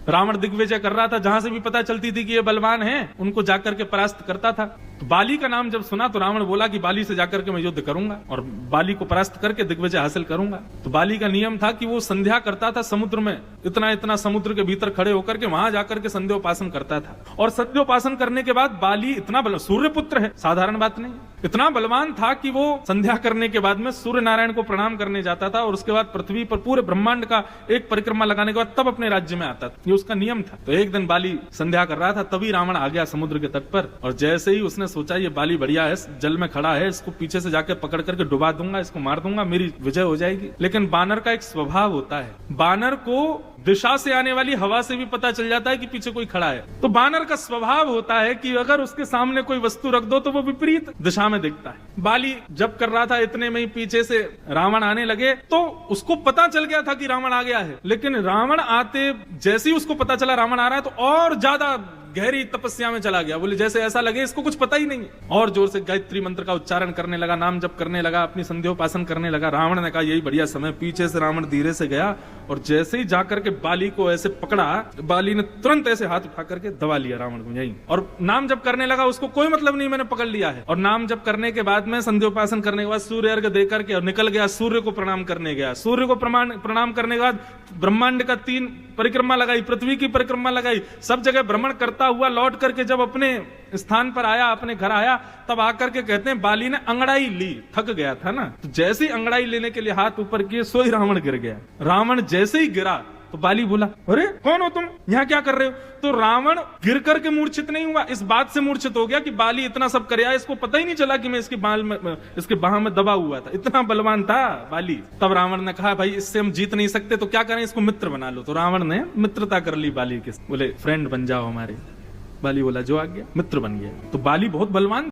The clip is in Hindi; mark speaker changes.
Speaker 1: रावण दिग्विजय कर रहा था, जहां से भी पता चलती थी कि ये बलवान है उनको जाकर के परास्त करता था। तो बाली का नाम जब सुना तो रावण बोला कि बाली से जाकर के मैं युद्ध करूंगा और बाली को परास्त करके दिग्विजय हासिल करूंगा। तो बाली का नियम था कि वो संध्या करता था समुद्र में, इतना इतना समुद्र के भीतर खड़े होकर के वहां जाकर के संध्योपासन करता था। और संध्योपासन करने के बाद बाली इतना सूर्य पुत्र है, साधारण बात नहीं, इतना बलवान था कि वो संध्या करने के बाद में सूर्य नारायण को प्रणाम करने जाता था और उसके बाद पृथ्वी पर पूरे ब्रह्मांड का एक परिक्रमा लगाने के बाद तब अपने राज्य में आता था। ये उसका नियम था। तो एक दिन बाली संध्या कर रहा था, तभी रावण आ गया समुद्र के तट पर और जैसे ही उसने सोचा ये बाली बढ़िया है, जल में खड़ा है, इसको पीछे से जाके पकड़ करके डुबा दूंगा, इसको मार दूंगा, मेरी विजय हो जाएगी। लेकिन बानर का एक स्वभाव होता है, बानर को दिशा से आने वाली हवा से भी पता चल जाता है कि पीछे कोई खड़ा है। तो बानर का स्वभाव होता है कि अगर उसके सामने कोई वस्तु रख दो तो वो विपरीत दिशा में दिखता है। बाली जब कर रहा था, इतने में ही पीछे से रावण आने लगे तो उसको पता चल गया था कि रावण आ गया है। लेकिन रावण आते जैसे ही उसको पता चला रावण आ रहा है तो और ज्यादा गहरी तपस्या में चला गया। बोले जैसे ऐसा लगे इसको कुछ पता ही नहीं है। और जोर से गायत्री मंत्र का उच्चारण करने लगा, नाम जप करने लगा, अपनी संध्योपासन करने लगा। रावण ने कहा यही बढ़िया समय। पीछे से रावण धीरे से गया और जैसे ही जाकर के बाली को ऐसे पकड़ा, बाली ने तुरंत ऐसे हाथ उठा करके दबा लिया रावण को यहीं और नाम जप करने लगा। उसको कोई मतलब नहीं मैंने पकड़ लिया है। और नाम जप करने के बाद में संध्योपासन करने के बाद सूर्य अर्घ देकर के और निकल गया, सूर्य को प्रणाम करने गया। सूर्य को प्रणाम करने के बाद ब्रह्मांड का 3 परिक्रमा लगाई, पृथ्वी की परिक्रमा लगाई, सब जगह भ्रमण करता हुआ लौट करके जब अपने स्थान पर आया, अपने घर आया, तब आकर के कहते हैं बाली ने अंगड़ाई ली, थक गया था ना, तो जैसे ही अंगड़ाई लेने के लिए हाथ ऊपर किए सो ही रावण गिर गया। रावण जैसे ही गिरा तो बाली बोला अरे कौन हो तुम, यहाँ क्या कर रहे हो? तो रावण गिर करके मूर्छित नहीं हुआ, इस बात से मूर्छित हो गया कि बाली इतना सब कर, इसको पता ही नहीं चला कि मैं इसके बाह में दबा हुआ था, इतना बलवान था बाली। तब रावण ने कहा भाई इससे हम जीत नहीं सकते तो क्या करें, इसको मित्र बना लो। तो रावण ने मित्रता कर ली बाली के, बोले फ्रेंड बन जाओ हमारे। बाली बोला जो आ गया, मित्र बन गया। तो बाली बहुत बलवान